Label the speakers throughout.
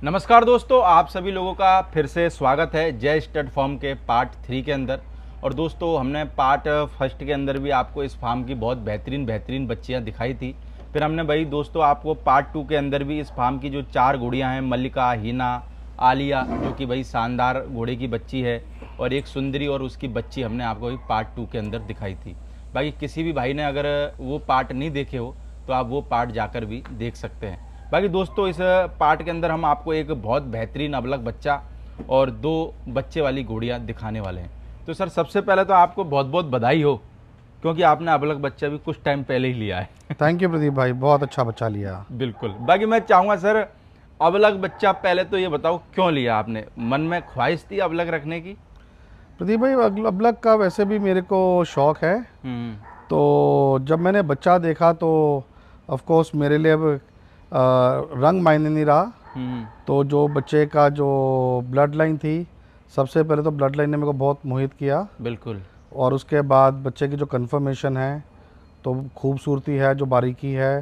Speaker 1: नमस्कार दोस्तों, आप सभी लोगों का फिर से स्वागत है जय स्टड फार्म के पार्ट 3 के अंदर। और दोस्तों, हमने पार्ट फर्स्ट के अंदर भी आपको इस फार्म की बहुत बेहतरीन बच्चियां दिखाई थी। फिर हमने भाई दोस्तों आपको पार्ट 2 के अंदर भी इस फार्म की जो 4 घोड़ियां हैं, मल्लिका, हिना, आलिया, जो कि भाई शानदार घोड़े की बच्ची है, और एक सुंदरी और उसकी बच्ची हमने आपको भी पार्ट 2 के अंदर दिखाई थी। बाकी किसी भी भाई ने अगर वो पार्ट नहीं देखे हो तो आप वो पार्ट जाकर भी देख सकते हैं। बाकी दोस्तों, इस पार्ट के अंदर हम आपको एक बहुत बेहतरीन अबलग बच्चा और 2 बच्चे वाली घोड़ियाँ दिखाने वाले हैं। तो सर, सबसे पहले तो आपको बहुत बहुत बधाई हो, क्योंकि आपने अबलग बच्चा भी कुछ टाइम पहले ही लिया है।
Speaker 2: थैंक यू प्रदीप भाई, बहुत अच्छा बच्चा लिया।
Speaker 1: बिल्कुल। बाकी मैं चाहूँगा सर, अबलग बच्चा पहले तो ये बताओ क्यों लिया आपने? मन में ख्वाहिश थी अबलग रखने की?
Speaker 2: प्रदीप भाई अबलग का वैसे भी मेरे को शौक़ है।
Speaker 1: हम्म।
Speaker 2: तो जब मैंने बच्चा देखा तो ऑफ कोर्स मेरे लिए अब रंग मायने नहीं रहा।
Speaker 1: हम्म।
Speaker 2: तो जो बच्चे का जो ब्लड लाइन थी, सबसे पहले तो ब्लड लाइन ने मेरे को बहुत मोहित किया।
Speaker 1: बिल्कुल।
Speaker 2: और उसके बाद बच्चे की जो कन्फर्मेशन है, तो खूबसूरती है, जो बारीकी है,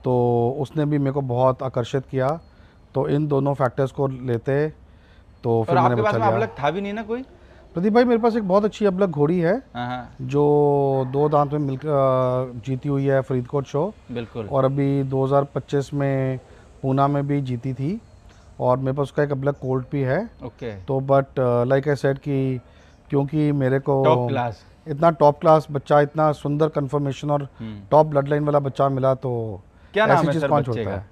Speaker 2: तो उसने भी मेरे को बहुत आकर्षित किया। तो इन दोनों फैक्टर्स को लेते तो
Speaker 1: और
Speaker 2: फिर मैंने
Speaker 1: आपके पास
Speaker 2: बच्चा
Speaker 1: में
Speaker 2: लिया।
Speaker 1: अबलग था भी नहीं ना कोई?
Speaker 2: प्रदीप भाई मेरे पास एक बहुत अच्छी अबलग घोड़ी है,
Speaker 1: हाँ हाँ।
Speaker 2: जो 2 दांत में मिल जीती हुई है फरीदकोट शो।
Speaker 1: बिल्कुल।
Speaker 2: और अभी 2025 में पूना में भी जीती थी। और मेरे पास उसका एक अबलग कोल्ट भी है।
Speaker 1: ओके।
Speaker 2: तो बट लाइक आई सेड कि क्योंकि मेरे को
Speaker 1: टॉप क्लास।
Speaker 2: इतना टॉप क्लास बच्चा, इतना सुंदर कन्फर्मेशन और
Speaker 1: हम्म।
Speaker 2: टॉप ब्लड लाइन वाला बच्चा मिला, तो
Speaker 1: क्या नाम
Speaker 2: ऐसी
Speaker 1: है
Speaker 2: चीज़
Speaker 1: सर
Speaker 2: कौन
Speaker 1: बच्चे
Speaker 2: छोड़ता
Speaker 1: का?
Speaker 2: है।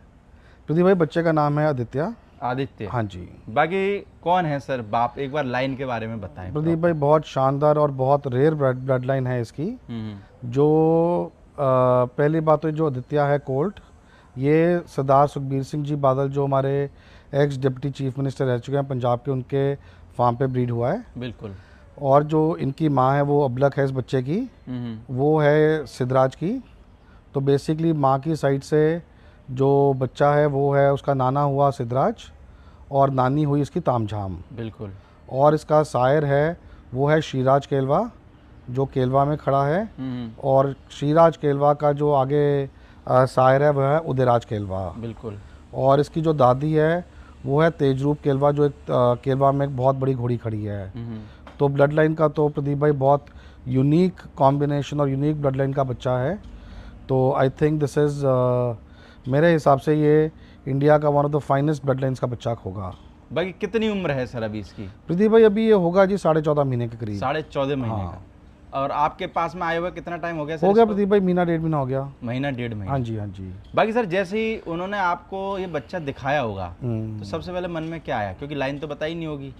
Speaker 2: प्रदीप भाई बच्चे का नाम है आदित्य।
Speaker 1: आदित्य।
Speaker 2: हाँ जी।
Speaker 1: बाकी कौन है सर बाप? एक बार लाइन के बारे में बताएं
Speaker 2: प्रदीप
Speaker 1: प्रॉपर।
Speaker 2: भाई बहुत शानदार और बहुत रेयर ब्लड लाइन है इसकी। जो पहली बात तो जो आदित्य है कोल्ट, ये सरदार सुखबीर सिंह जी बादल, जो हमारे एक्स डिप्टी चीफ मिनिस्टर रह चुके हैं पंजाब के, उनके फार्म पे ब्रीड हुआ है।
Speaker 1: बिल्कुल।
Speaker 2: और जो इनकी माँ है वो अबलग है इस बच्चे की, वो है सिद्धराज की। तो बेसिकली माँ की साइड से जो बच्चा है वो है, उसका नाना हुआ सिद्धराज और नानी हुई इसकी तामझाम।
Speaker 1: बिल्कुल।
Speaker 2: और इसका सायर है वो है श्रीराज केलवा, जो केलवा में खड़ा है। और श्रीराज केलवा का जो आगे सायर है वह है उदयराज केलवा।
Speaker 1: बिल्कुल।
Speaker 2: और इसकी जो दादी है वो है तेजरूप केलवा, जो एक केलवा में एक बहुत बड़ी घोड़ी खड़ी है। तो ब्लड लाइन का तो प्रदीप भाई बहुत यूनिक कॉम्बिनेशन और यूनिक ब्लड लाइन का बच्चा है। तो आई थिंक दिस इज़ मेरे हिसाब से ये इंडिया का one of the finest blood lines का बच्चा होगा।
Speaker 1: बाकी कितनी उम्र है सर अभी इसकी?
Speaker 2: प्रदीप भाई अभी ये होगा जी 14.5 महीने के करीब।
Speaker 1: 14.5 महीने
Speaker 2: हाँ।
Speaker 1: का। और आपके पास में आए हुए कितना टाइम हो गया सर
Speaker 2: हो गया
Speaker 1: इसको?
Speaker 2: प्रदीप भाई, महीना 1.5 महीना हो गया।
Speaker 1: महीना 1.5 महीने।
Speaker 2: हाँ जी, हाँ जी।
Speaker 1: बाकी सर, जैसे ही उन्होंने आपको ये बच्चा दिखाया होगा, तो सबसे पहले मन में क्या आया? क्योंकि लाइन तो बताई नहीं होगी।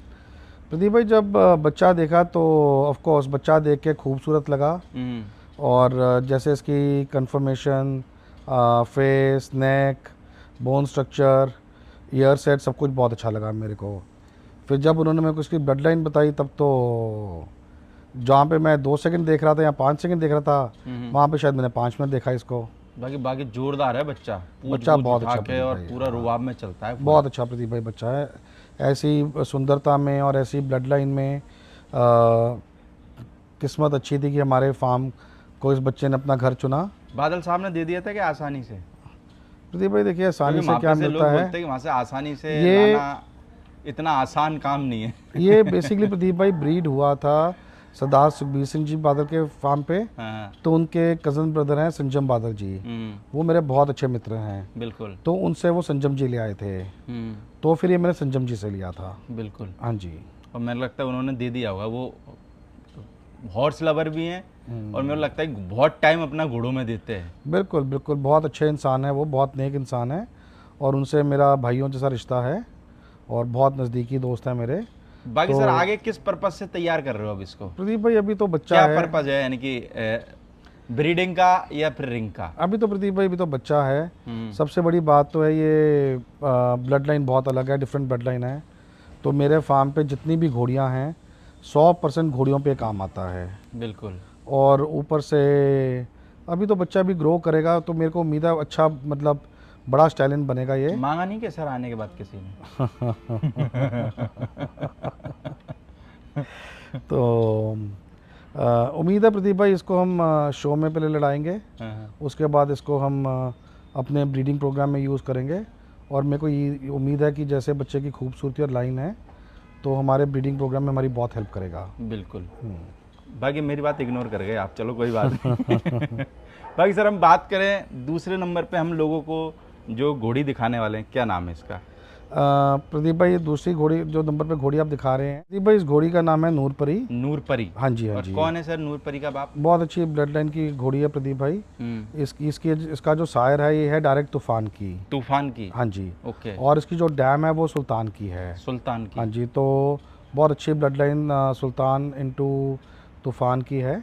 Speaker 2: प्रदीप भाई जब बच्चा देखा तो ऑफ कोर्स बच्चा देख के खूबसूरत लगा। और जैसे इसकी कंफर्मेशन, फेस, नेक, बोन स्ट्रक्चर, ईयर सेट, सब कुछ बहुत अच्छा लगा मेरे को। फिर जब उन्होंने मेरे को इसकी ब्लड लाइन बताई, तब तो जहाँ पे मैं 2 सेकंड देख रहा था या 5 सेकंड देख रहा था, वहाँ पे शायद मैंने 5 मिनट देखा इसको।
Speaker 1: बाकी जोरदार है बच्चा।
Speaker 2: बच्चा बहुत अच्छा
Speaker 1: के
Speaker 2: प्रदीप
Speaker 1: और
Speaker 2: भाई,
Speaker 1: पूरा
Speaker 2: हाँ।
Speaker 1: रुआब में चलता है।
Speaker 2: बहुत अच्छा प्रदीप भाई बच्चा है। ऐसी सुंदरता में और ऐसी ब्लड लाइन में किस्मत अच्छी थी कि हमारे फार्म को इस बच्चे ने अपना घर चुना।
Speaker 1: बादल साहब ने दे दिया था कि आसानी से?
Speaker 2: प्रदीप भाई देखिए, आसानी
Speaker 1: क्योंकि
Speaker 2: से क्या
Speaker 1: से लोग
Speaker 2: मिलता है,
Speaker 1: बोलते हैं कि वहाँ से आसानी से
Speaker 2: ये
Speaker 1: लाना इतना आसान काम नहीं है।
Speaker 2: ये बेसिकली प्रदीप भाई ब्रीड हुआ था सरदार सुखबीर सिंह जी बादल के फार्म पे।
Speaker 1: हाँ।
Speaker 2: तो उनके कज़न ब्रदर हैं संजम बादल जी, वो मेरे बहुत अच्छे मित्र हैं।
Speaker 1: बिल्कुल।
Speaker 2: तो उनसे वो संजम जी ले आए थे, तो फिर ये मैंने संजम जी से लिया था।
Speaker 1: बिल्कुल।
Speaker 2: हाँ जी।
Speaker 1: और मेरे लगता है उन्होंने दे दिया होगा। वो हॉर्स लवर भी हैं, और मेरे लगता है कि बहुत टाइम अपना घोड़ों में देते हैं।
Speaker 2: बिल्कुल बिल्कुल, बहुत अच्छे इंसान है वो, बहुत नेक इंसान है। और उनसे मेरा भाइयों जैसा रिश्ता है और बहुत नज़दीकी दोस्त है मेरे।
Speaker 1: बाकी
Speaker 2: तो
Speaker 1: सर, आगे किस पर्पज से तैयार कर रहे हो अब इसको?
Speaker 2: प्रदीप भाई अभी तो बच्चा
Speaker 1: क्या
Speaker 2: है।
Speaker 1: पर्पज है, यानी कि ब्रीडिंग का या फिर रिंग का?
Speaker 2: अभी तो प्रदीप भाई अभी तो बच्चा है। सबसे बड़ी बात तो है ये ब्लड लाइन बहुत अलग है, डिफरेंट ब्लड लाइन है। तो मेरे फार्म पे जितनी भी घोड़ियाँ हैं, 100% घोड़ियों पे काम आता है।
Speaker 1: बिल्कुल।
Speaker 2: और ऊपर से अभी तो बच्चा भी ग्रो करेगा, तो मेरे को उम्मीद है अच्छा, मतलब बड़ा स्टैलियन बनेगा ये।
Speaker 1: मांगा नहीं क्या सर आने के बाद किसी ने?
Speaker 2: तो उम्मीद है प्रदीप भाई इसको हम शो में पहले लड़ाएंगे, उसके बाद इसको हम अपने ब्रीडिंग प्रोग्राम में यूज़ करेंगे। और मेरे को ये उम्मीद है कि जैसे बच्चे की खूबसूरती और लाइन है तो हमारे ब्रीडिंग प्रोग्राम में हमारी बहुत हेल्प करेगा।
Speaker 1: बिल्कुल। बाकी मेरी बात इग्नोर कर गए आप, चलो कोई बात नहीं। बाकी सर हम बात करें दूसरे नंबर पे हम लोगों को जो घोड़ी दिखाने वाले हैं, क्या नाम है इसका?
Speaker 2: प्रदीप भाई, दूसरी घोड़ी जो नंबर पे घोड़ी आप दिखा रहे हैं, प्रदीप भाई, इस घोड़ी का नाम है नूरपरी।
Speaker 1: नूरपरी?
Speaker 2: हाँ जी, हाँ
Speaker 1: और
Speaker 2: जी।
Speaker 1: कौन है सर नूरपरी का बाप?
Speaker 2: बहुत अच्छी ब्लड लाइन की घोड़ी है प्रदीप भाई। इसका जो सायर है ये है डायरेक्ट तूफान की।
Speaker 1: तूफान की?
Speaker 2: हाँ जी।
Speaker 1: ओके।
Speaker 2: और इसकी जो डैम है वो सुल्तान की है।
Speaker 1: सुल्तान की?
Speaker 2: हाँ जी। तो बहुत अच्छी ब्लड लाइन सुल्तान इनटू तूफान की है।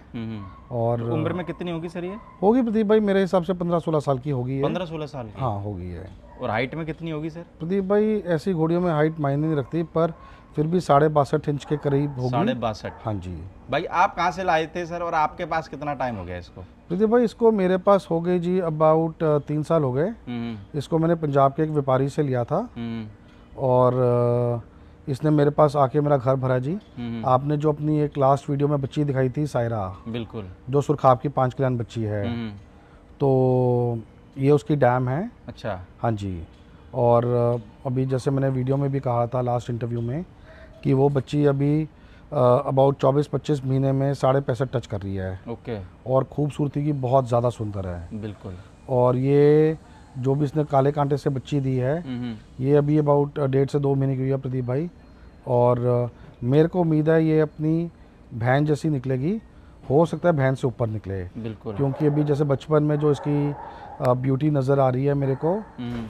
Speaker 2: और
Speaker 1: तो उम्र में कितनी होगी सर ये?
Speaker 2: होगी प्रदीप भाई मेरे हिसाब से 15-16 साल की होगी है।
Speaker 1: 15-16 साल की?
Speaker 2: हाँ होगी है।
Speaker 1: और हाइट में कितनी होगी सर?
Speaker 2: प्रदीप भाई ऐसी घोड़ियों में हाइट मायने नहीं रखती, पर फिर भी 62.5 इंच के करीब होगी।
Speaker 1: 62.5?
Speaker 2: हाँ जी।
Speaker 1: भाई आप कहाँ से लाए थे सर, और आपके पास कितना टाइम हो गया इसको?
Speaker 2: प्रदीप भाई इसको मेरे पास हो गई जी अबाउट 3 साल हो गए। इसको मैंने पंजाब के एक व्यापारी से लिया था और इसने मेरे पास आके मेरा घर भरा जी। आपने जो अपनी एक लास्ट वीडियो में बच्ची दिखाई थी सायरा,
Speaker 1: बिल्कुल,
Speaker 2: जो सुरखाब की 5 किलान बच्ची है, तो ये उसकी डैम है।
Speaker 1: अच्छा।
Speaker 2: हाँ जी। और अभी जैसे मैंने वीडियो में भी कहा था लास्ट इंटरव्यू में कि वो बच्ची अभी अबाउट 24-25 महीने में 65.5 टच कर रही है।
Speaker 1: ओके।
Speaker 2: और खूबसूरती की बहुत ज़्यादा सुंदर है।
Speaker 1: बिल्कुल।
Speaker 2: और ये जो भी इसने काले कांटे से बच्ची दी है, ये अभी अबाउट 1.5 से 2 महीने की हुई है प्रदीप भाई। और मेरे को उम्मीद है ये अपनी बहन जैसी निकलेगी, हो सकता है बहन से ऊपर निकले।
Speaker 1: बिल्कुल।
Speaker 2: क्योंकि अभी जैसे बचपन में जो इसकी ब्यूटी नज़र आ रही है मेरे को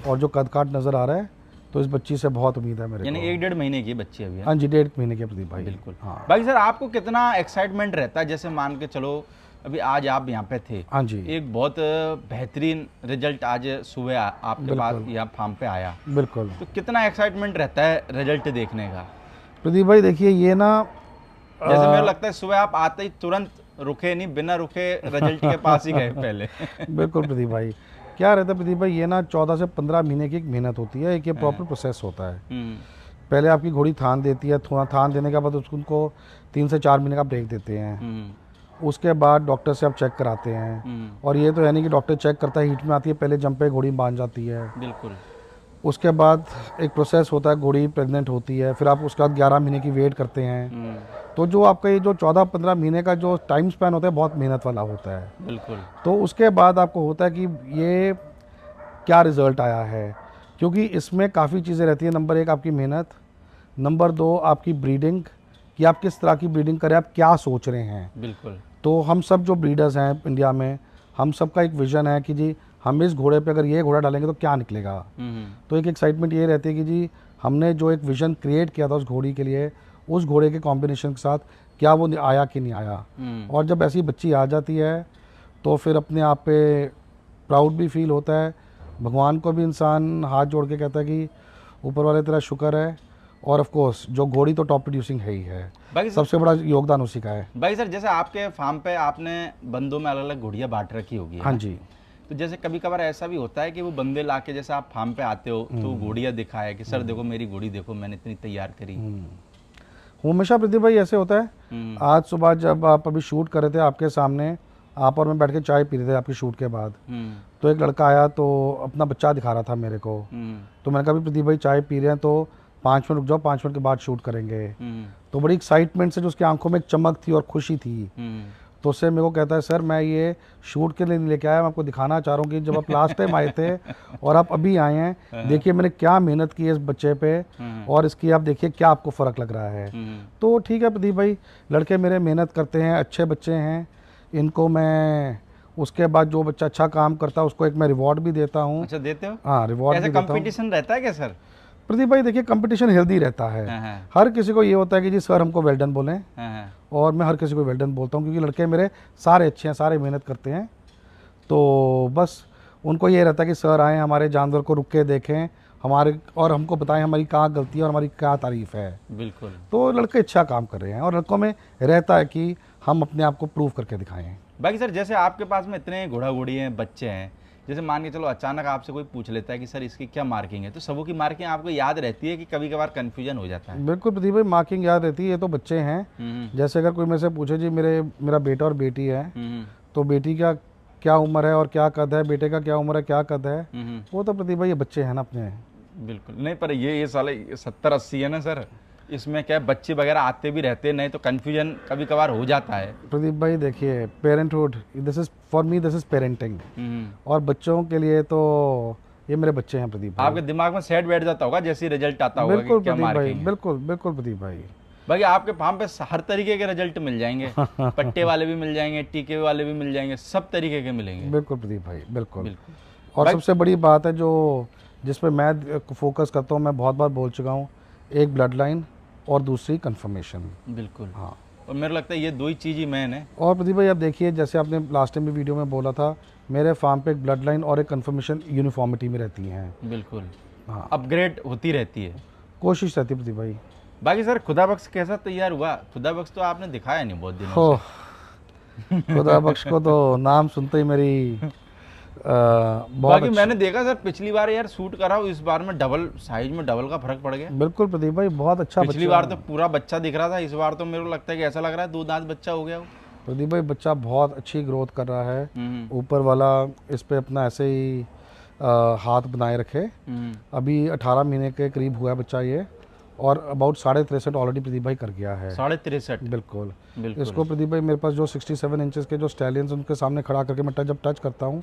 Speaker 2: और जो कद काट नज़र आ रहा है, तो इस बच्ची से बहुत उम्मीद है मेरे को।
Speaker 1: यानी 1-1.5 महीने की बच्ची अभी है?
Speaker 2: हाँ जी, 1.5 महीने की प्रदीप भाई।
Speaker 1: बिल्कुल।
Speaker 2: हाँ।
Speaker 1: बाकी सर आपको कितना एक्साइटमेंट रहता है, जैसे मान के चलो अभी आज आप यहाँ पे थे?
Speaker 2: हाँ जी।
Speaker 1: एक बहुत बेहतरीन रिजल्ट आज सुबह आपके पास यहाँ फार्म पे आया।
Speaker 2: बिल्कुल।
Speaker 1: तो कितना एक्साइटमेंट रहता है रिजल्ट देखने का?
Speaker 2: प्रदीप भाई देखिए ये ना,
Speaker 1: जैसे मेरे लगता है सुबह आप आते ही तुरंत रुके नहीं, बिना रुके रिजल्ट के पास ही गए पहले।
Speaker 2: बिल्कुल प्रदीप भाई। क्या रहता है प्रदीप भाई, ये ना 14 से 15 महीने की एक मेहनत होती है, एक ये प्रॉपर प्रोसेस होता है। पहले आपकी घोड़ी थान देती है, थोड़ा थान देने के बाद उसको 3 से 4 महीने का ब्रेक देते हैं। उसके बाद डॉक्टर से आप चेक कराते हैं। और ये तो है नहीं कि डॉक्टर चेक करता है, हीट में आती है, पहले जंप पे घोड़ी बांध जाती है।
Speaker 1: बिल्कुल।
Speaker 2: उसके बाद एक प्रोसेस होता है, घोड़ी प्रेग्नेंट होती है, फिर आप उसके बाद 11 महीने की वेट करते हैं। तो जो आपका ये जो 14-15 महीने का जो टाइम स्पैन होता है बहुत मेहनत वाला होता है।
Speaker 1: बिल्कुल।
Speaker 2: तो उसके बाद आपको होता है कि ये क्या रिज़ल्ट आया है, क्योंकि इसमें काफ़ी चीज़ें रहती हैं। नंबर 1 आपकी मेहनत, नंबर 2 आपकी ब्रीडिंग, कि आप किस तरह की ब्रीडिंग करें, आप क्या सोच रहे हैं।
Speaker 1: बिल्कुल।
Speaker 2: तो हम सब जो ब्रीडर्स हैं इंडिया में, हम सब का एक विज़न है कि जी हम इस घोड़े पे अगर ये घोड़ा डालेंगे तो क्या निकलेगा। तो एक एक्साइटमेंट ये रहती है कि जी हमने जो एक विज़न क्रिएट किया था उस घोड़ी के लिए, उस घोड़े के कॉम्बिनेशन के साथ क्या वो आया कि नहीं आया। और जब ऐसी बच्ची आ जाती है तो फिर अपने आप पे प्राउड भी फील होता है। भगवान को भी इंसान हाथ जोड़ के कहता है कि ऊपर वाले तेरा शुक्र है। और ऑफ कोर्स जो घोड़ी तो टॉप प्रोड्यूसिंग है ही है, सबसे बड़ा योगदान उसी का है।
Speaker 1: भाई सर जैसे आपके फार्म पे आपने बंदों में अलग अलग घोड़ियाँ बांट रखी होगी?
Speaker 2: हाँ जी।
Speaker 1: तो जैसे कभी कभार ऐसा भी होता है कि वो बंदे लाके, जैसे आप फार्म पे आते हो तो घोड़ियाँ दिखाए कि सर देखो मेरी घोड़ी देखो मैंने इतनी तैयार करी।
Speaker 2: हमेशा प्रदीप भाई ऐसे होता है। आज सुबह जब आप अभी शूट कर रहे थे, आपके सामने आप और मैं बैठ के चाय पी रहे थे आपकी शूट के बाद, तो एक लड़का आया तो अपना बच्चा दिखा रहा था मेरे को। तो मैंने कहा प्रदीप भाई चाय पी रहे हैं तो 5 मिनट रुक जाओ, 5 मिनट के बाद शूट करेंगे। तो बड़ी एक्साइटमेंट से जो उसकी आंखों में एक चमक थी और खुशी थी, तो उससे मेरे को कहता है सर मैं ये शूट के लिए नहीं लेके आया, मैं आपको दिखाना चाह रहा हूँ कि जब आप लास्ट टाइम आए थे और आप अभी आए हैं, देखिए मैंने क्या मेहनत की है इस बच्चे पे और इसकी आप देखिए क्या आपको फ़र्क लग रहा है। तो ठीक है प्रदीप भाई, लड़के मेरे मेहनत करते हैं, अच्छे बच्चे हैं, इनको मैं उसके बाद जो बच्चा अच्छा काम करता है उसको एक मैं रिवॉर्ड भी देता हूँ।
Speaker 1: अच्छा देते हो?
Speaker 2: हाँ रिवॉर्ड भी देता हूँ।
Speaker 1: कंपटीशन रहता है क्या सर?
Speaker 2: प्रदीप भाई देखिए कंपटीशन हेल्दी रहता है। हर किसी को ये होता है कि जी सर हमको वेल्डन बोलें, और मैं हर किसी को वेल्डन बोलता हूँ क्योंकि लड़के मेरे सारे अच्छे हैं, सारे मेहनत करते हैं। तो बस उनको ये रहता है कि सर आएँ, हमारे जानवर को रुक के देखें हमारे, और हमको बताएं हमारी कहाँ गलती है और हमारी क्या तारीफ़ है।
Speaker 1: बिल्कुल।
Speaker 2: तो लड़के अच्छा काम कर रहे हैं और लड़कों में रहता है कि हम अपने आप को प्रूव करके दिखाएं।
Speaker 1: बाकी सर जैसे आपके पास में इतने घोड़ा घोड़ी हैं, बच्चे हैं, जैसे मान के चलो अचानक आपसे कोई पूछ लेता है कि सर इसकी क्या मार्किंग है, तो सबों की मार्किंग आपको याद रहती है कि कभी कभार कन्फ्यूजन हो जाता है?
Speaker 2: बिल्कुल प्रदीप भाई, मार्किंग याद रहती है, ये तो बच्चे हैं। जैसे अगर कोई मेरे से पूछे जी मेरा बेटा और बेटी है, तो बेटी का क्या उम्र है और क्या कद है, बेटे का क्या उम्र है क्या कद है, वो तो प्रदीप भाई ये बच्चे हैं ना अपने।
Speaker 1: बिल्कुल नहीं, पर ये साले 70-80 है ना सर, इसमें क्या है, बच्चे वगैरह आते भी रहते हैं, नहीं तो कंफ्यूजन कभी कभार हो जाता है।
Speaker 2: प्रदीप भाई देखिए, parenthood this is for me, this is parenting. और बच्चों के लिए तो ये मेरे बच्चे हैं प्रदीप भाई।
Speaker 1: आपके दिमाग में सेट बैठ जाता होगा जैसे रिजल्ट आता होगा कि
Speaker 2: बिल्कुल
Speaker 1: क्या
Speaker 2: प्रदीप भाई,
Speaker 1: मार्किंग है।
Speaker 2: बिल्कुल बिल्कुल प्रदीप भाई।
Speaker 1: बाकी आपके फार्म पे हर तरीके के रिजल्ट मिल जाएंगे, पट्टे वाले भी मिल जाएंगे, टीके वाले भी मिल जाएंगे, सब तरीके के मिलेंगे।
Speaker 2: बिल्कुल प्रदीप भाई, बिल्कुल।
Speaker 1: बिल्कुल।
Speaker 2: और
Speaker 1: भाई-
Speaker 2: सबसे बड़ी बात है जो जिस पे मैं फोकस करता हूँ, मैं बहुत बार बोल चुका हूँ, एक ब्लड लाइन और दूसरी कंफर्मेशन।
Speaker 1: बिल्कुल
Speaker 2: हाँ।
Speaker 1: और मेरे लगता है ये दो ही चीज़ ही मेन है।
Speaker 2: और प्रदीप भाई आप देखिए, जैसे आपने लास्ट टाइम भी वीडियो में बोला था, मेरे फार्म पे एक ब्लड लाइन और एक कंफर्मेशन यूनिफॉर्मिटी में रहती हैं।
Speaker 1: बिल्कुल।
Speaker 2: हाँ,
Speaker 1: अपग्रेड होती रहती है।
Speaker 2: कोशिश रहती है प्रदीप भाई।
Speaker 1: बाकी सर खुदा बख्श कैसा तैयार हुआ? खुदा बख्श तो आपने दिखाया नहीं बहुत दिनों
Speaker 2: हो,
Speaker 1: से।
Speaker 2: खुदा बख्श को तो नाम सुनते ही मेरी बहुत
Speaker 1: बाकी
Speaker 2: अच्छी।
Speaker 1: मैंने देखा सर, पिछली बार यार शूट करा, इस बार में डबल साइज में डबल का फर्क पड़ गया।
Speaker 2: बिल्कुल प्रदीप भाई, बहुत अच्छा
Speaker 1: पिछली
Speaker 2: बच्चा
Speaker 1: बार तो पूरा बच्चा दिख रहा था, इस बार तो मेरे को लगता है कि ऐसा लग रहा है 2 दांत बच्चा हो गया वो।
Speaker 2: प्रदीप भाई बच्चा बहुत अच्छी ग्रोथ कर रहा है। ऊपर वाला इस पे अपना ऐसे ही हाथ बनाए रखे। अभी 18 महीने के करीब हुआ है बच्चा ये, और अबाउट 63.5 ऑलरेडी प्रदीप भाई कर गया है।
Speaker 1: 63.5।
Speaker 2: बिल्कुल।
Speaker 1: बिल्कुल।
Speaker 2: इसको प्रदीप भाई मेरे पास जो 67 इंचेस के जो स्टैलियंस उनके सामने खड़ा करके मैं जब टच करता हूँ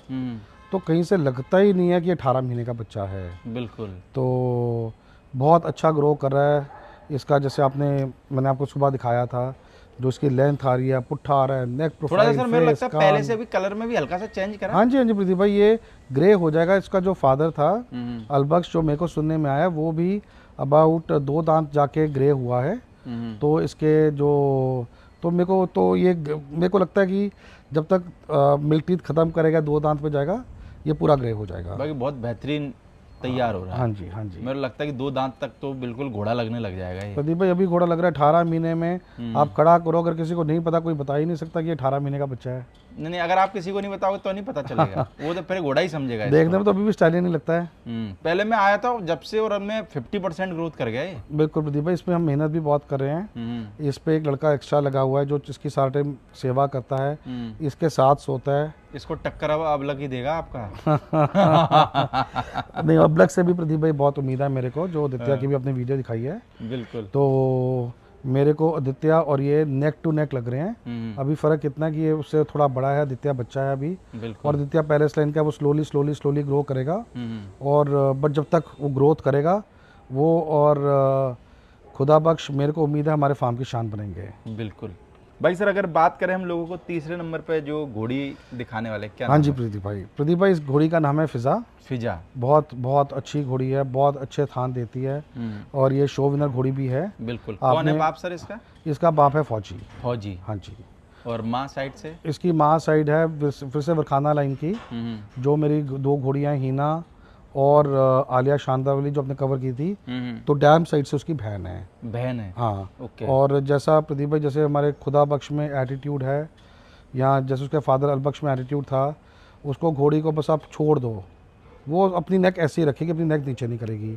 Speaker 2: तो कहीं से लगता ही नहीं है कि 18 महीने का बच्चा है।
Speaker 1: बिल्कुल।
Speaker 2: तो बहुत अच्छा ग्रो कर रहा है इसका। जैसे मैंने आपको सुबह दिखाया था, जो इसकी लेंथ आ रही है, पुट्ठा आ रहा है, नेक
Speaker 1: थोड़ा सा
Speaker 2: प्रोफाइल,
Speaker 1: सर मेरे
Speaker 2: फेस,
Speaker 1: लगता है पहले
Speaker 2: कान।
Speaker 1: से भी कलर में भी हल्का सा चेंज करा।
Speaker 2: हाँ जी प्रदीप भाई, ये ग्रे हो जाएगा। इसका जो फादर था अलबख्श, जो मेरे को सुनने में आया, वो भी अबाउट 2 दांत जाके ग्रे हुआ है। तो इसके जो तो मेरे को लगता है कि जब तक मिल्क टीथ खत्म करेगा, 2 दांत पे जाएगा, ये पूरा ग्रे हो जाएगा।
Speaker 1: बाकी बहुत बेहतरीन तैयार हो रहा है।
Speaker 2: हाँ जी, हाँ जी।
Speaker 1: मेरे लगता है कि 2 दांत तक तो बिल्कुल घोड़ा लगने लग जाएगा ये।
Speaker 2: प्रदीप भाई अभी घोड़ा लग रहा है 18 महीने में। आप खड़ा करो, अगर किसी को नहीं पता, कोई बता ही नहीं सकता कि ये 18 महीने का बच्चा है।
Speaker 1: नहीं, अगर आप किसी को नहीं बताओगे तो नहीं पता चलेगा। वो तो फिर घोड़ा ही समझेगा इसको।
Speaker 2: देखने में तो अभी भी स्टाइलिश नहीं लगता है।
Speaker 1: पहले मैं आया था जब से, और अब मैं 50% ग्रोथ कर गया ये।
Speaker 2: बिल्कुल प्रदीप भाई, इसमें हम मेहनत भी बहुत कर रहे हैं। इस पे एक लड़का एक्स्ट्रा लगा हुआ है जो इसकी सारा टाइम सेवा करता है, इसके साथ सोता है।
Speaker 1: इसको टक्कर अब लग ही देगा आपका।
Speaker 2: नहीं, अबलग से भी प्रदीप भाई बहुत उम्मीद है मेरे को, जो आदित्य की भी अपनी वीडियो दिखाई है।
Speaker 1: बिल्कुल।
Speaker 2: तो मेरे को आदित्य और ये नेक टू नेक लग रहे हैं। अभी फ़र्क इतना है कि ये उससे थोड़ा बड़ा है, आदित्य बच्चा है अभी। और आदित्य पहले लाइन का वो स्लोली ग्रो करेगा। और बट जब तक वो ग्रोथ करेगा वो, और खुदा बख्श मेरे को उम्मीद है हमारे फार्म की शान बनेंगे।
Speaker 1: बिल्कुल। भाई सर अगर बात करें हम लोगों को, तीसरे नंबर पे जो घोड़ी दिखाने वाले, क्या
Speaker 2: हाँ
Speaker 1: नाम
Speaker 2: जी
Speaker 1: है?
Speaker 2: प्रदीप भाई इस घोड़ी का नाम है फिजा।
Speaker 1: फिजा।
Speaker 2: बहुत अच्छी घोड़ी है, बहुत अच्छे थान देती है, और ये शो विनर घोड़ी भी है।
Speaker 1: बिल्कुल। कौन है बाप सर इसका?
Speaker 2: इसका बाप है फौजी।
Speaker 1: फौजी।
Speaker 2: हाँ जी।
Speaker 1: और माँ साइड से?
Speaker 2: इसकी माँ साइड है फिर से वरखाना लाइन की, जो मेरी 2 घोड़ियाँ, हीना और आलिया शानदावली, जो आपने कवर की थी। तो डैम साइड से उसकी बहन है।
Speaker 1: बहन है।
Speaker 2: हाँ।
Speaker 1: ओके।
Speaker 2: और जैसा प्रदीप भाई, जैसे हमारे खुदा बख्श में एटीट्यूड है, या जैसे उसके फादर अलबख्श में एटीट्यूड था, उसको घोड़ी को बस आप छोड़ दो, वो अपनी नेक ऐसी रखेगी, अपनी नेक नीचे नहीं करेगी।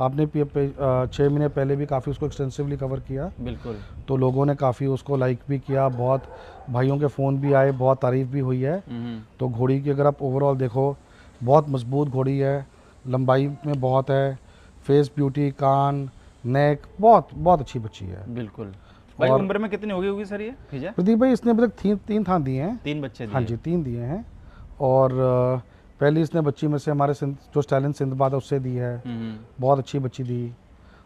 Speaker 2: आपने 6 महीने पहले भी काफ़ी उसको एक्सटेंसिवली कवर किया।
Speaker 1: बिल्कुल।
Speaker 2: तो लोगों ने काफ़ी उसको लाइक भी किया, बहुत भाइयों के फ़ोन भी आए, बहुत तारीफ़ भी हुई है। तो घोड़ी की अगर आप ओवरऑल देखो, बहुत मजबूत घोड़ी है, लंबाई में बहुत है, फेस ब्यूटी, कान, नेक, बहुत अच्छी बच्ची है।
Speaker 1: बिल्कुल। भाई उम्र में कितनी होगी सर ये फिजा?
Speaker 2: प्रदीप भाई इसने अभी तक 3 थान दिए हैं।
Speaker 1: 3 बच्चे दिए?
Speaker 2: हाँ जी, 3 दिए हैं। और पहली इसने बच्ची में से हमारे जो स्टैलिन सिंधबाद है उससे दी है, बहुत अच्छी बच्ची दी।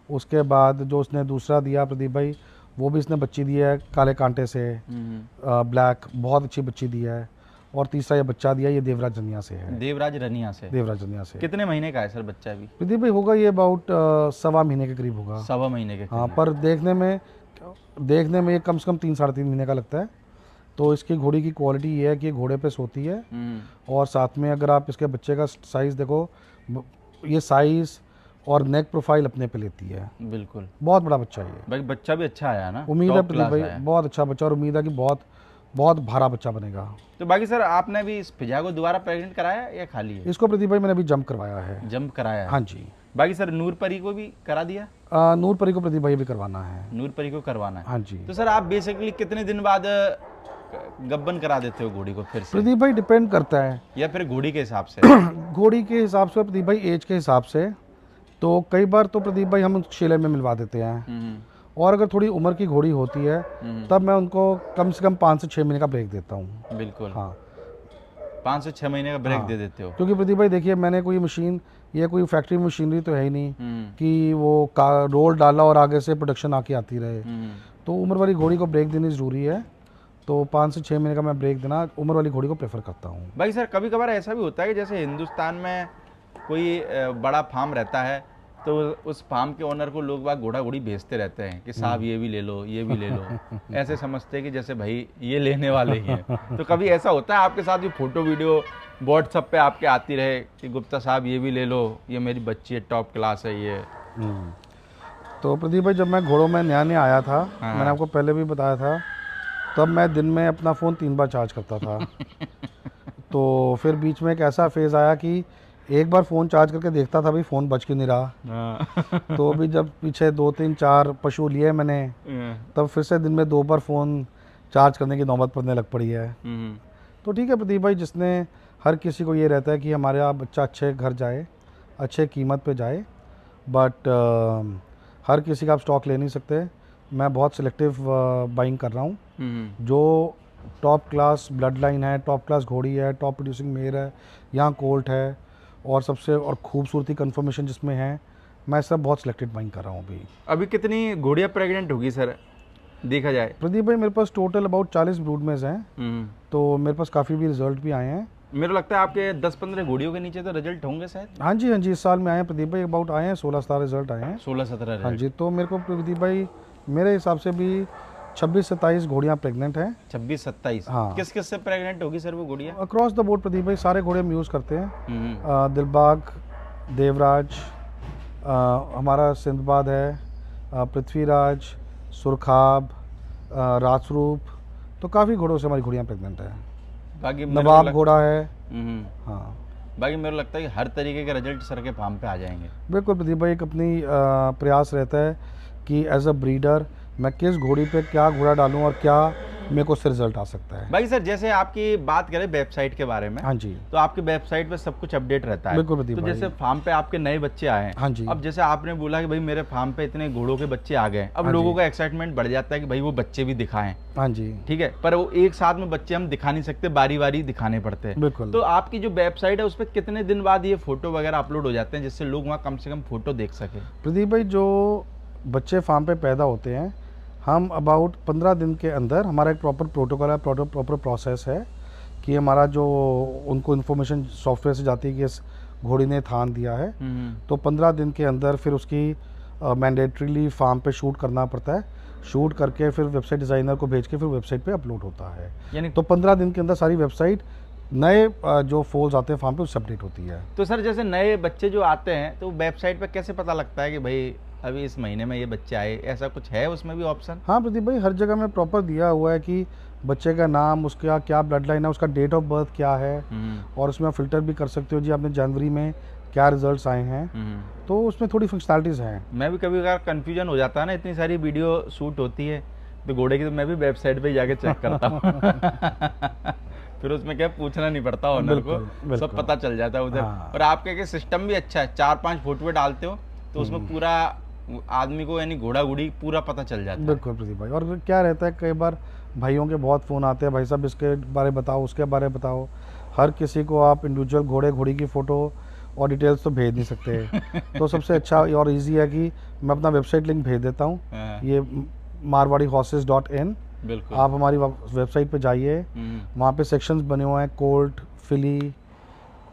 Speaker 2: उसके बाद जो उसने दूसरा दिया प्रदीप भाई, वो भी इसने बच्ची दी है काले कांटे से, ब्लैक, बहुत अच्छी बच्ची दी है। और तीसरा ये बच्चा दिया, ये देवराज रनिया से है।
Speaker 1: देवराज रनिया से। कितने महीने का है सर बच्चा अभी?
Speaker 2: प्रदीप भाई होगा ये अबाउट 1.25 महीने के करीब होगा।
Speaker 1: 1.25 महीने के?
Speaker 2: हाँ, पर देखने में ये कम से कम 3-3.5 महीने का लगता है। तो इसकी घोड़ी की क्वालिटी ये है कि ये घोड़े पे सोती है, और साथ में अगर आप इसके बच्चे का साइज़ देखो, ये साइज़ और नेक प्रोफाइल अपने पे लेती है।
Speaker 1: बिल्कुल।
Speaker 2: बहुत बड़ा बच्चा है ये।
Speaker 1: भाई बच्चा भी अच्छा आया ना?
Speaker 2: उम्मीद है प्रदीप भाई बहुत अच्छा बच्चा, और उम्मीद है कि बहुत भारा बच्चा बनेगा।
Speaker 1: तो बाकी सर आपने भी इस फिजा को दोबारा प्रेग्नेंट कराया या खाली है?
Speaker 2: इसको प्रदीप भाई मैंने अभी जंप करवाया है।
Speaker 1: जंप कराया है?
Speaker 2: हाँ जी।
Speaker 1: बाकी सर नूर परी को भी करा दिया?
Speaker 2: नूर परी को प्रदीप भाई भी करवाना है।
Speaker 1: नूर परी को करवाना है?
Speaker 2: हाँ जी।
Speaker 1: तो सर आप बेसिकली कितने दिन बाद गब्बन करा देते हो घोड़ी को फिर से?
Speaker 2: प्रदीप भाई डिपेंड करता है,
Speaker 1: या फिर घोड़ी के हिसाब से?
Speaker 2: घोड़ी के हिसाब से प्रदीप भाई, एज के हिसाब से तो कई बार तो प्रदीप भाई हम शिले में मिलवा देते हैं, और अगर थोड़ी उम्र की घोड़ी होती है तब मैं उनको कम से कम 5 से 6 महीने का ब्रेक देता हूँ।
Speaker 1: बिल्कुल।
Speaker 2: हाँ
Speaker 1: 5 से 6 महीने का ब्रेक
Speaker 2: हाँ,
Speaker 1: दे देते हो।
Speaker 2: क्योंकि प्रदीप भाई देखिए, मैंने कोई मशीन, ये कोई फैक्ट्री मशीनरी तो है ही नहीं कि वो रोल डाला और आगे से प्रोडक्शन आके आती रहे। तो उम्र वाली घोड़ी को ब्रेक देनी ज़रूरी है, तो 5 से 6 महीने का मैं ब्रेक देना उम्र वाली घोड़ी को प्रेफर करता हूँ।
Speaker 1: भाई सर कभी कभार ऐसा भी होता है कि जैसे हिंदुस्तान में कोई बड़ा फार्म रहता है, तो उस फार्म के ओनर को लोग बाग घोड़ा घोड़ी भेजते रहते हैं कि साहब ये भी ले लो, ये भी ले लो। ऐसे समझते हैं कि जैसे भाई ये लेने वाले ही हैं। तो कभी ऐसा होता है आपके साथ भी फोटो वीडियो व्हाट्सएप पे आपके आती रहे कि गुप्ता साहब ये भी ले लो, ये मेरी बच्ची है, टॉप क्लास है ये?
Speaker 2: तो प्रदीप भाई जब मैं घोड़ों में नया नया आया था, मैंने आपको पहले भी बताया था, तब मैं दिन में अपना फ़ोन 3 बार चार्ज करता था। तो फिर बीच में एक ऐसा फेज़ आया कि एक बार फ़ोन चार्ज करके देखता था भाई फ़ोन बज क्यों नहीं रहा। तो अभी जब पीछे 2 3 4 पशु लिए मैंने, तब फिर से दिन में 2 बार फ़ोन चार्ज करने की नौबत पड़ने लग पड़ी है। तो ठीक है प्रदीप भाई, जिसने, हर किसी को ये रहता है कि हमारा बच्चा अच्छे घर जाए, अच्छे कीमत पे जाए, बट हर किसी का आप स्टॉक ले नहीं सकते। मैं बहुत सिलेक्टिव बाइंग कर रहा हूँ। जो टॉप क्लास ब्लड लाइन है, टॉप क्लास घोड़ी है, टॉप प्रोड्यूसिंग मेयर है, यहाँ कोल्ट है, और सबसे और खूबसूरती कन्फर्मेशन जिसमें है, मैं सब बहुत सिलेक्टेड बाइंग कर रहा हूँ अभी।
Speaker 1: अभी कितनी घोड़ियाँ प्रेग्नेंट होगी सर देखा जाए?
Speaker 2: प्रदीप भाई मेरे पास टोटल अबाउट 40 ब्रूड मेज हैं, तो मेरे पास काफ़ी भी रिजल्ट भी आए हैं।
Speaker 1: मेरे लगता है आपके 10-15 घोड़ियों के नीचे तो रिजल्ट होंगे शायद।
Speaker 2: हाँ जी, इस साल में आए हैं प्रदीप भाई, अबाउट आए हैं 16-17 रिजल्ट आए हैं।
Speaker 1: 16-17?
Speaker 2: हाँ जी, तो मेरे को प्रदीप भाई मेरे हिसाब से भी 26-27 घोड़ियाँ प्रेग्नेंट हैं।
Speaker 1: 26-27?
Speaker 2: हाँ।
Speaker 1: किस किस से प्रेग्नेंट होगी सर वो घोड़ियाँ?
Speaker 2: अक्रॉस द बोर्ड प्रदीप भाई, सारे घोड़े हम यूज़ करते हैं। दिलबाग, देवराज, हमारा सिंधबाद है, पृथ्वीराज, सुरखाब, राजस्वरूप, तो काफ़ी घोड़ों से हमारी घोड़ियाँ प्रेग्नेंट हैं।
Speaker 1: बाकी
Speaker 2: नवाब घोड़ा है। हाँ,
Speaker 1: बाकी मेरे को लगता है कि हर तरीके के रिजल्ट सर के फार्म पे आ जाएंगे।
Speaker 2: बिल्कुल प्रदीप भाई, एक अपनी प्रयास रहता है कि एज अ ब्रीडर मैं किस घोड़ी पे क्या घोड़ा डालूं और क्या मेरे को उससे रिजल्ट आ सकता है।
Speaker 1: भाई सर जैसे आपकी बात करें वेबसाइट के बारे में,
Speaker 2: हाँ जी,
Speaker 1: तो आपकी वेबसाइट पे सब कुछ अपडेट रहता है।
Speaker 2: बिल्कुल प्रदीप
Speaker 1: तो
Speaker 2: भाई।
Speaker 1: जैसे फार्म पे आपके नए बच्चे आए हैं,
Speaker 2: हाँ जी,
Speaker 1: अब जैसे आपने बोला कि भाई मेरे फार्म पे इतने घोड़ों के बच्चे आ गए, अब
Speaker 2: हाँ
Speaker 1: लोगों
Speaker 2: जी,
Speaker 1: का एक्साइटमेंट बढ़ जाता है कि भाई वो बच्चे भी दिखाएं।
Speaker 2: हाँ जी,
Speaker 1: ठीक है, पर वो एक साथ में बच्चे हम दिखा नहीं सकते, बारी बारी दिखाने पड़ते हैं।
Speaker 2: बिल्कुल।
Speaker 1: तो आपकी जो वेबसाइट है उस पर कितने दिन बाद ये फोटो वगैरह अपलोड हो जाते हैं जिससे लोग वहाँ कम से कम फोटो देख सके?
Speaker 2: प्रदीप भाई जो बच्चे फार्म पे पैदा होते हैं, हम अबाउट 15 दिन के अंदर, हमारा एक प्रॉपर प्रोटोकॉल है, प्रॉपर प्रोसेस है कि हमारा जो उनको इन्फॉर्मेशन सॉफ्टवेयर से जाती है कि इस घोड़ी ने थान दिया है, तो 15 दिन के अंदर फिर उसकी मैंडेटरीली फार्म पे शूट करना पड़ता है। शूट करके फिर वेबसाइट डिज़ाइनर को भेज के फिर वेबसाइट पे अपलोड होता है।
Speaker 1: यानी
Speaker 2: तो 15 दिन के अंदर सारी वेबसाइट नए जो फोल्स आते हैं फार्म पे उससे अपडेट होती है।
Speaker 1: तो सर जैसे नए बच्चे जो आते हैं तो वेबसाइट पे कैसे पता लगता है कि भाई अभी इस महीने में ये बच्चे आए, ऐसा कुछ है उसमें भी ऑप्शन?
Speaker 2: हाँ प्रदीप भाई, हर जगह में प्रॉपर दिया हुआ है कि बच्चे का नाम, उसका क्या ब्लड लाइन है, उसका डेट ऑफ बर्थ क्या है, और उसमें आप फिल्टर भी कर सकते हो जी आपने जनवरी में क्या रिजल्ट्स आए हैं। तो उसमें थोड़ी फंक्शनैलिटीज़ हैं।
Speaker 1: मैं भी कभी कभार कन्फ्यूजन हो जाता है ना, इतनी सारी वीडियो शूट होती है तो घोड़े की, तो मैं भी वेबसाइट पे जाके चेक करता हूँ। फिर उसमें क्या पूछना नहीं पड़ता ओनर को, सब पता चल जाता है उधर।
Speaker 2: हाँ।
Speaker 1: और आपके के सिस्टम भी अच्छा है, 4-5 फोटो डालते हो तो उसमें पूरा आदमी को यानी घोड़ा घोड़ी पूरा पता चल जाता है।
Speaker 2: बिल्कुल प्रदीप भाई, और क्या रहता है कई बार भाइयों के बहुत फ़ोन आते हैं, भाई साहब इसके बारे बताओ, उसके बारे बताओ। हर किसी को आप इंडिविजुअल घोड़े घोड़ी की फ़ोटो और डिटेल्स तो भेज नहीं सकते। तो सबसे अच्छा और इजी है कि मैं अपना वेबसाइट लिंक भेज देता हूँ, ये marwadihorses.in।
Speaker 1: बिल्कुल,
Speaker 2: आप हमारी वेबसाइट पे जाइए, वहाँ पे सेक्शंस बने हुए हैं, कोल्ट, फिली,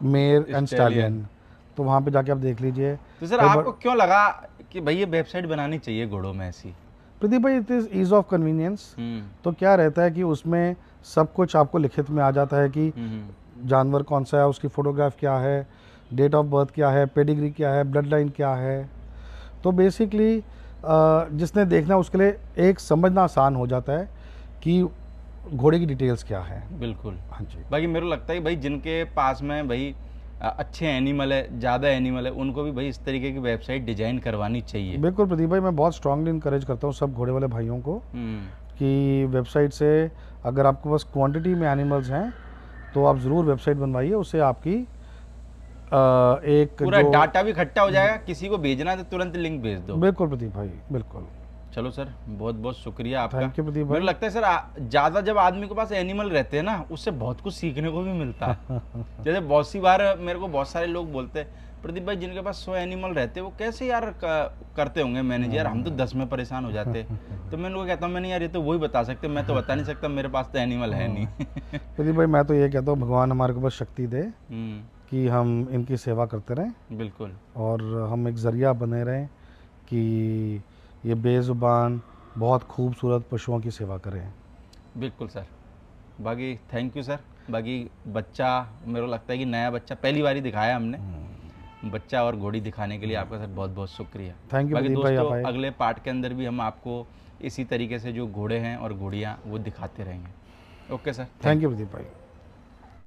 Speaker 2: मेयर एंड स्टैलियन, तो वहाँ पे जाके आप देख लीजिए।
Speaker 1: तो सर आपको क्यों लगा कि भाई ये वेबसाइट बनानी चाहिए घोड़ों में ऐसी?
Speaker 2: प्रदीप भाई it is ease of convenience. तो क्या रहता है कि उसमें सब कुछ आपको लिखित में आ जाता है कि जानवर कौन सा है, उसकी फ़ोटोग्राफ क्या है, डेट ऑफ बर्थ क्या है, पेडिग्री क्या है, ब्लड लाइन क्या है। तो बेसिकली जिसने देखना उसके लिए एक समझना आसान हो जाता है कि घोड़े की डिटेल्स क्या है।
Speaker 1: बिल्कुल।
Speaker 2: हाँ जी,
Speaker 1: बाकी मेरे को लगता है कि भाई जिनके पास में भाई अच्छे एनिमल है, ज़्यादा एनिमल है, उनको भी भाई इस तरीके की वेबसाइट डिजाइन करवानी चाहिए।
Speaker 2: बिल्कुल प्रदीप भाई, मैं बहुत स्ट्रांगली इंकरेज करता हूँ सब घोड़े वाले भाइयों को कि वेबसाइट से अगर आपके पास क्वांटिटी में एनिमल्स हैं तो आप ज़रूर वेबसाइट बनवाइए, उससे आपकी एक
Speaker 1: पूरा
Speaker 2: जो
Speaker 1: डाटा भी इकट्ठा हो जाएगा, किसी को भेजना है तो तुरंत लिंक भेज दो।
Speaker 2: बिल्कुल प्रदीप भाई, बिल्कुल।
Speaker 1: चलो सर, बहुत बहुत शुक्रिया आपका।
Speaker 2: थैंक यू प्रदीप
Speaker 1: मेरे
Speaker 2: भाई।
Speaker 1: को लगता है सर ज़्यादा जब आदमी के पास एनिमल रहते हैं ना, उससे बहुत कुछ सीखने को भी मिलता है। जैसे बहुत सी बार मेरे को बहुत सारे लोग बोलते हैं, प्रदीप भाई जिनके पास 100 एनिमल रहते हैं वो कैसे यार करते होंगे मैनेज, यार हम तो 10 में परेशान हो जाते। तो मैं उनको कहता हूँ, मैंने यार ये तो वही बता सकते, मैं तो बता नहीं सकता, मेरे पास तो एनिमल है नहीं।
Speaker 2: प्रदीप भाई मैं तो ये कहता हूँ भगवान हमारे को बस शक्ति दे कि हम इनकी सेवा करते रहें,
Speaker 1: बिल्कुल।
Speaker 2: और हम एक ज़रिया बने रहें कि ये बेज़ुबान बहुत खूबसूरत पशुओं की सेवा करें।
Speaker 1: बिल्कुल सर। बाकी थैंक यू सर। बाकी बच्चा मेरे को लगता है कि नया बच्चा पहली बार ही दिखाया हमने, बच्चा और घोड़ी दिखाने के लिए आपका सर बहुत बहुत शुक्रिया।
Speaker 2: थैंक यू
Speaker 1: बाकी
Speaker 2: प्रदीप भाई, आप
Speaker 1: दोस्तों
Speaker 2: आए।
Speaker 1: अगले पार्ट के अंदर भी हम आपको इसी तरीके से जो घोड़े हैं और घोड़ियाँ वो दिखाते रहेंगे। Okay sir,
Speaker 2: thank you Pradeep भाई।